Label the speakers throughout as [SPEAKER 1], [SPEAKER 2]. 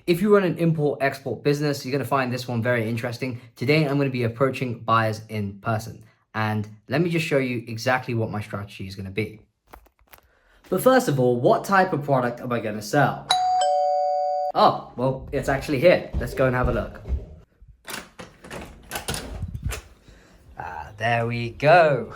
[SPEAKER 1] If you run an import-export business, you're going to find this one very interesting. Today, I'm going to be approaching buyers in person. And let me just show you exactly what my strategy is going to be. But first of all, what type of product am I going to sell? Oh, well, it's actually here. Let's go and have a look. There we go.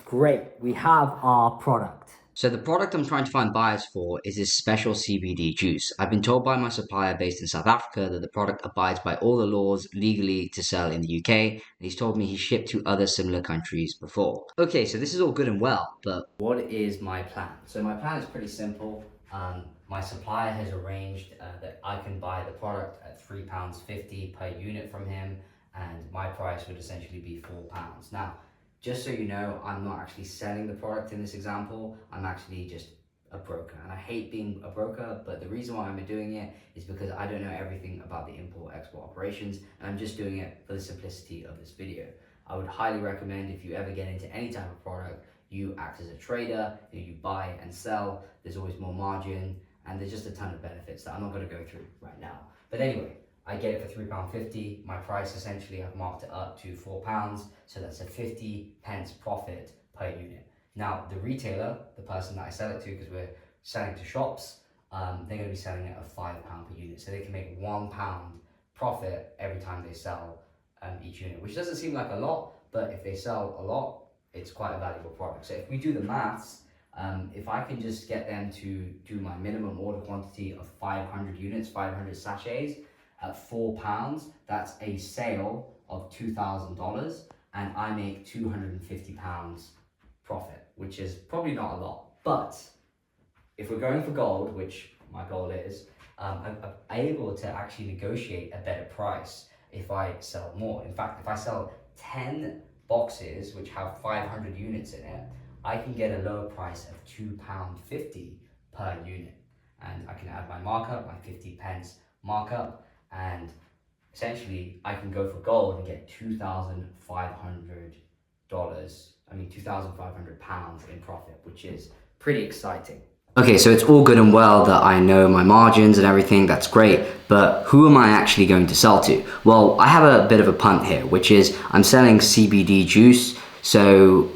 [SPEAKER 1] Great, we have our product. So the product I'm trying to find buyers for is this special CBD juice. I've been told by my supplier based in South Africa that the product abides by all the laws legally to sell in the UK, and he's told me he's shipped to other similar countries before. Okay, so this is all good and well, but what is my plan? So my plan is pretty simple. My supplier has arranged that I can buy the product at £3.50 per unit from him, and my price would essentially be £4. Now, just so you know, I'm not actually selling the product in this example. I'm actually just a broker. And I hate being a broker, but the reason why I'm doing it is because I don't know everything about the import-export operations, and I'm just doing it for the simplicity of this video. I would highly recommend, if you ever get into any type of product, you act as a trader, you buy and sell. There's always more margin, and there's just a ton of benefits that I'm not going to go through right now. But anyway, I get it for £3.50. My price, essentially, I've marked it up to £4, so that's a 50 pence profit per unit. Now, the retailer, the person that I sell it to, because we're selling to shops, they're going to be selling it at £5 per unit, so they can make £1 profit every time they sell each unit, which doesn't seem like a lot, but if they sell a lot, it's quite a valuable product. So if we do the maths, if I can just get them to do my minimum order quantity of 500 units, 500 sachets, at £4, that's a sale of $2,000, and I make £250 profit, which is probably not a lot. But if we're going for gold, which my goal is, I'm able to actually negotiate a better price if I sell more. In fact, if I sell 10 boxes which have 500 units in it, I can get a lower price of £2.50 per unit, and I can add my markup, my 50 pence markup, and essentially I can go for gold and get £2,500 in profit, which is pretty exciting. Okay, so it's all good and well that I know my margins and everything, that's great, but who am I actually going to sell to? Well, I have a bit of a punt here, which is I'm selling CBD juice. So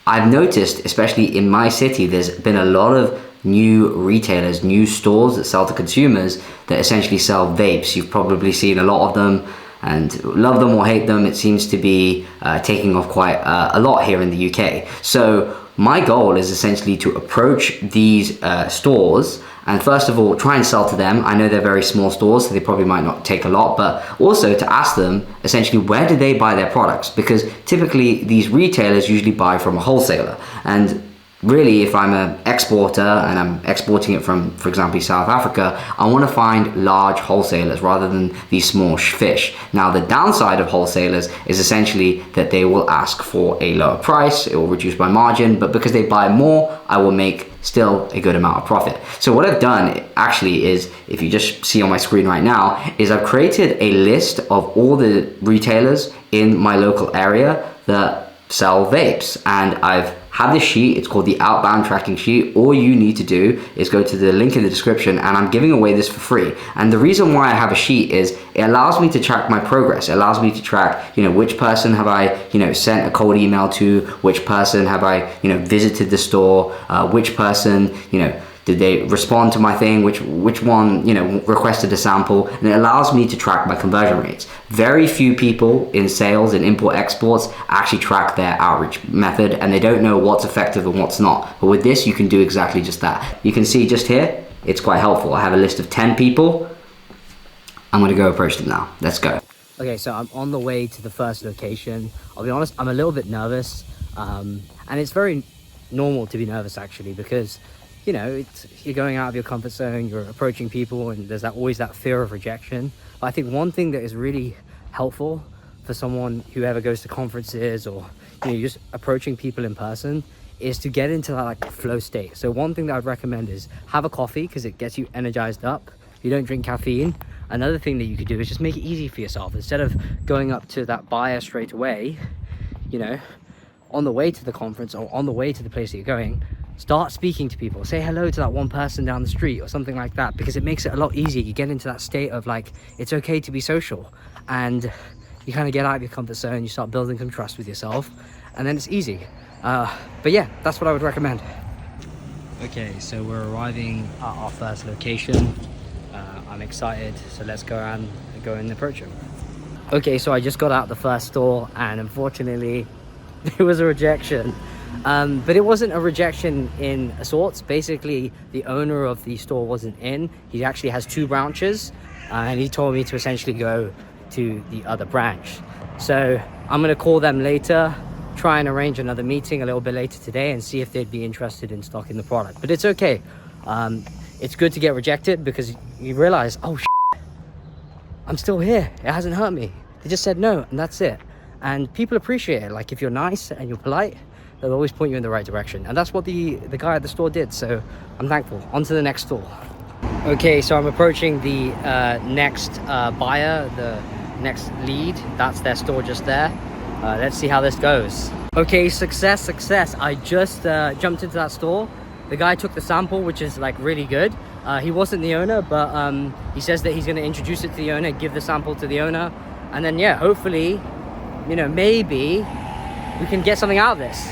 [SPEAKER 1] I've noticed, especially in my city, there's been a lot of new retailers, new stores that sell to consumers that essentially sell vapes. You've probably seen a lot of them, and love them or hate them, it seems to be taking off quite a lot here in the UK. So my goal is essentially to approach these stores and first of all try and sell to them. I know they're very small stores, so they probably might not take a lot, but also to ask them essentially where do they buy their products, because typically these retailers usually buy from a wholesaler. And really, if I'm an exporter and I'm exporting it from, for example, South Africa, I want to find large wholesalers rather than these small fish. Now, the downside of wholesalers is essentially that they will ask for a lower price, it will reduce my margin, but because they buy more, I will make still a good amount of profit. So what I've done actually is, if you just see on my screen right now, is I've created a list of all the retailers in my local area that sell vapes, and I've had this sheet. It's called the outbound tracking sheet. All you need to do is go to the link in the description, and I'm giving away this for free. And the reason why I have a sheet is it allows me to track my progress. It allows me to track, which person have I, sent a cold email to, which person have I, visited the store, which person, did they respond to my thing, which one, requested a sample, and it allows me to track my conversion rates. Very few people in sales and import exports actually track their outreach method, and they don't know what's effective and what's not. But with this, you can do exactly just that. You can see just here, it's quite helpful. I have a list of 10 people. I'm gonna go approach them now. Let's go. Okay, so I'm on the way to the first location. I'll be honest, I'm a little bit nervous, and it's very normal to be nervous actually, because you're going out of your comfort zone, you're approaching people, and there's always that fear of rejection. But I think one thing that is really helpful for someone who ever goes to conferences or you're just approaching people in person is to get into that flow state. So one thing that I'd recommend is have a coffee, because it gets you energized up. you don't drink caffeine, another thing that you could do is just make it easy for yourself. Instead of going up to that buyer straight away, you know, on the way to the conference or on the way to the place that you're going, start speaking to people. Say hello to that one person down the street or something like that, because it makes it a lot easier. You get into that state of like, it's okay to be social, and you kind of get out of your comfort zone, you start building some trust with yourself, and then it's easy. But yeah, that's what I would recommend. Okay, so we're arriving at our first location. I'm excited, so let's go around and go and approach them. Okay, so I just got out the first store, and unfortunately it was a rejection. But it wasn't a rejection in a sorts. Basically, the owner of the store wasn't in. He actually has 2 branches, and he told me to essentially go to the other branch. So I'm gonna call them later, try and arrange another meeting a little bit later today and see if they'd be interested in stocking the product. But it's okay. It's good to get rejected, because you realize, oh shit, I'm still here. It hasn't hurt me. They just said no, and that's it. And people appreciate it. Like, if you're nice and you're polite, they'll always point you in the right direction. And that's what the guy at the store did. So I'm thankful. On to the next store. Okay, so I'm approaching the next buyer, the next lead. That's their store just there. Let's see how this goes. Okay, success. I just jumped into that store. The guy took the sample, which is like really good. He wasn't the owner, but he says that he's going to introduce it to the owner, give the sample to the owner, and then yeah, hopefully, you know, maybe we can get something out of this.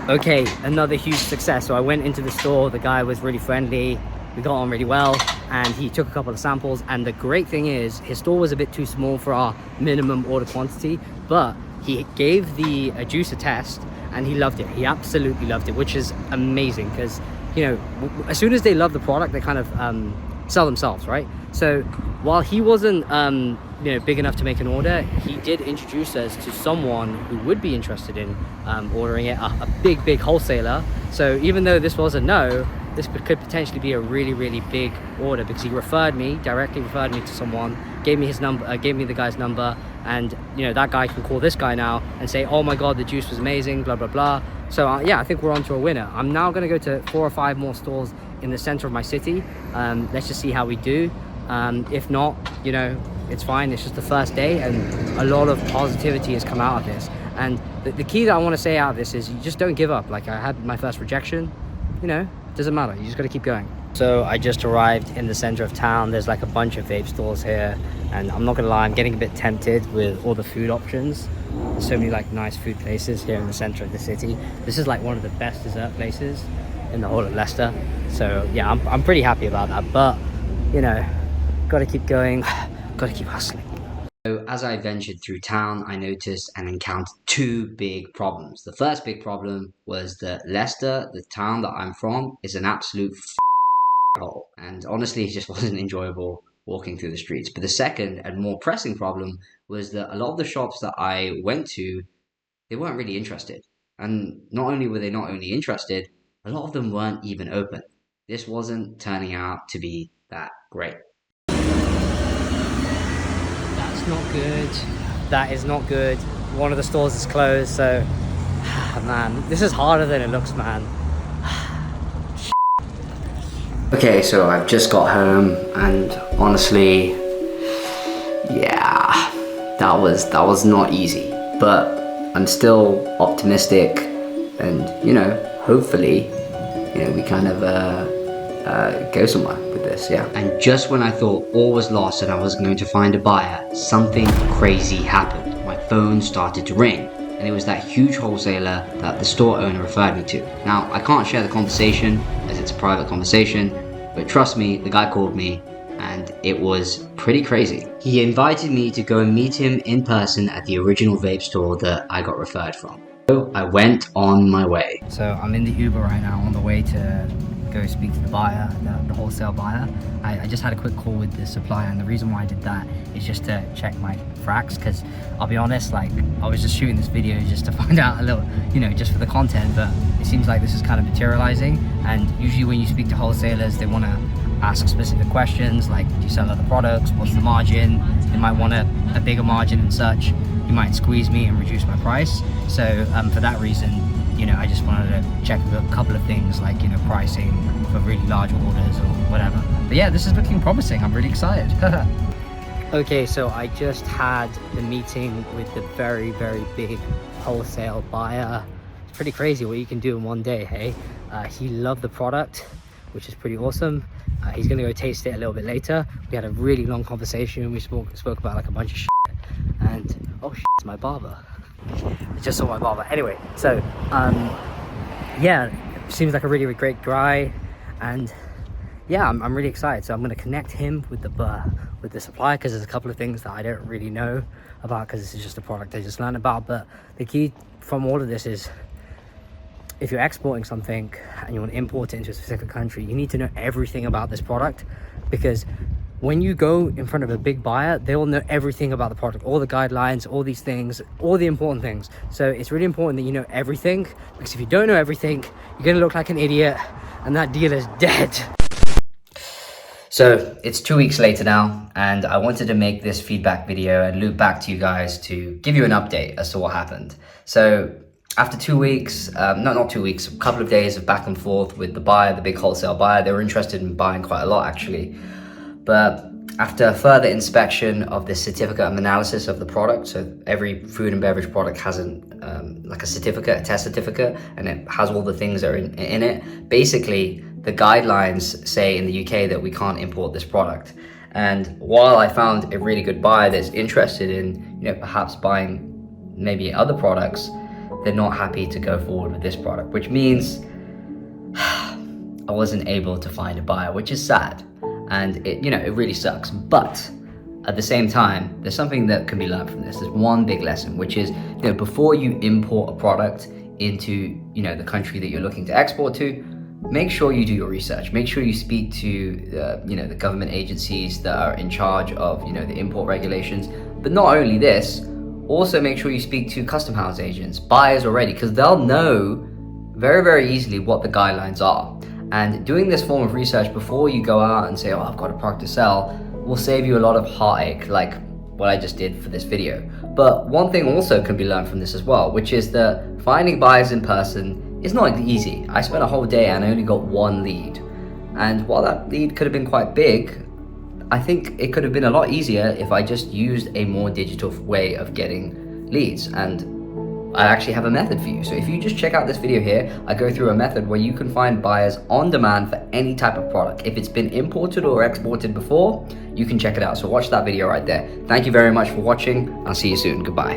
[SPEAKER 1] Okay, another huge success. So I went into the store, the guy was really friendly, we got on really well, and he took a couple of samples. And the great thing is, his store was a bit too small for our minimum order quantity, but he gave the juice a test and he loved it. He absolutely loved it, which is amazing, because, you know, as soon as they love the product, they kind of sell themselves, right? So while he wasn't you know, big enough to make an order, he did introduce us to someone who would be interested in ordering it, a big wholesaler. So even though this was a no, this could potentially be a really big order, because he directly referred me to someone, gave me his number, gave me the guy's number, and you know, that guy can call this guy now and say, oh my god, the juice was amazing, blah blah blah. So yeah, I think we're on to a winner. I'm now going to go to 4 or 5 more stores in the center of my city. Let's just see how we do. If not, you know, it's fine. It's just the first day, and a lot of positivity has come out of this. And the key that I want to say out of this is, you just don't give up. Like, I had my first rejection, you know, doesn't matter, you just got to keep going. So I just arrived in the center of town. There's like a bunch of vape stores here, and I'm not gonna lie, I'm getting a bit tempted with all the food options. There's so many like nice food places here in the center of the city. This is like one of the best dessert places in the whole of Leicester. So yeah, I'm pretty happy about that, but you know, gotta keep going, gotta keep hustling. So as I ventured through town, I noticed and encountered 2 big problems. The first big problem was that Leicester, the town that I'm from, is an absolute hole. And honestly, it just wasn't enjoyable walking through the streets. But the second and more pressing problem was that a lot of the shops that I went to, they weren't really interested. And not only were they not only interested, a lot of them weren't even open. This wasn't turning out to be that great. Not good. That is not good. One of the stores is closed, so man, this is harder than it looks, man. Okay, so I've just got home, and honestly, yeah, that was not easy, but I'm still optimistic, and you know, hopefully, you know, we kind of go somewhere with this, yeah. And just when I thought all was lost and I was going to find a buyer, something crazy happened. My phone started to ring, and it was that huge wholesaler that the store owner referred me to. Now, I can't share the conversation as it's a private conversation, but trust me, the guy called me, and it was pretty crazy. He invited me to go and meet him in person at the original vape store that I got referred from. So I went on my way. So I'm in the Uber right now on the way to go speak to the buyer, the wholesale buyer. I just had a quick call with the supplier, and the reason why I did that is just to check my fracs, because I'll be honest, like, I was just shooting this video just to find out a little, you know, just for the content, but it seems like this is kind of materializing. And usually when you speak to wholesalers, they want to ask specific questions like, do you sell other products, what's the margin? They might want a bigger margin and such. You might squeeze me and reduce my price. So for that reason, you know, I just wanted to check a couple of things like, you know, pricing for really large orders or whatever. But yeah, this is looking promising. I'm really excited. Okay, so I just had the meeting with the very, very big wholesale buyer. It's pretty crazy what you can do in one day, hey? He loved the product, which is pretty awesome. He's gonna go taste it a little bit later. We had a really long conversation. We spoke about like a bunch of shit. And, oh shit, it's my barber. I just saw my barber. Anyway, so, yeah, seems like a really, really great guy. And yeah, I'm really excited. So I'm gonna connect him with the supplier, because there's a couple of things that I don't really know about, because this is just a product I just learned about. But the key from all of this is, if you're exporting something and you want to import it into a specific country, you need to know everything about this product, because when you go in front of a big buyer, they will know everything about the product, all the guidelines, all these things, all the important things. So it's really important that you know everything, because if you don't know everything, you're gonna look like an idiot and that deal is dead. So it's 2 weeks later now, and I wanted to make this feedback video and loop back to you guys to give you an update as to what happened. So after 2 weeks, not 2 weeks, a couple of days of back and forth with the buyer, the big wholesale buyer, they were interested in buying quite a lot actually. But after further inspection of the certificate and analysis of the product, so every food and beverage product has like a certificate, a test certificate, and it has all the things that are in it. Basically, the guidelines say in the UK that we can't import this product. And while I found a really good buyer that's interested in, you know, perhaps buying maybe other products, they're not happy to go forward with this product, which means I wasn't able to find a buyer, which is sad. And it, you know, it really sucks. But at the same time, there's something that can be learned from this. There's one big lesson, which is, you know, before you import a product into, you know, the country that you're looking to export to, make sure you do your research. Make sure you speak to, you know, the government agencies that are in charge of, you know, the import regulations. But not only this, also make sure you speak to custom house agents, buyers already, because they'll know very, very easily what the guidelines are. And doing this form of research before you go out and say, oh, I've got a product to sell, will save you a lot of heartache, like what I just did for this video. But one thing also can be learned from this as well, which is that finding buyers in person is not easy. I spent a whole day and I only got one lead. And while that lead could have been quite big, I think it could have been a lot easier if I just used a more digital way of getting leads. And I actually have a method for you. So if you just check out this video here, I go through a method where you can find buyers on demand for any type of product. If it's been imported or exported before, you can check it out. So watch that video right there. Thank you very much for watching. I'll see you soon. Goodbye.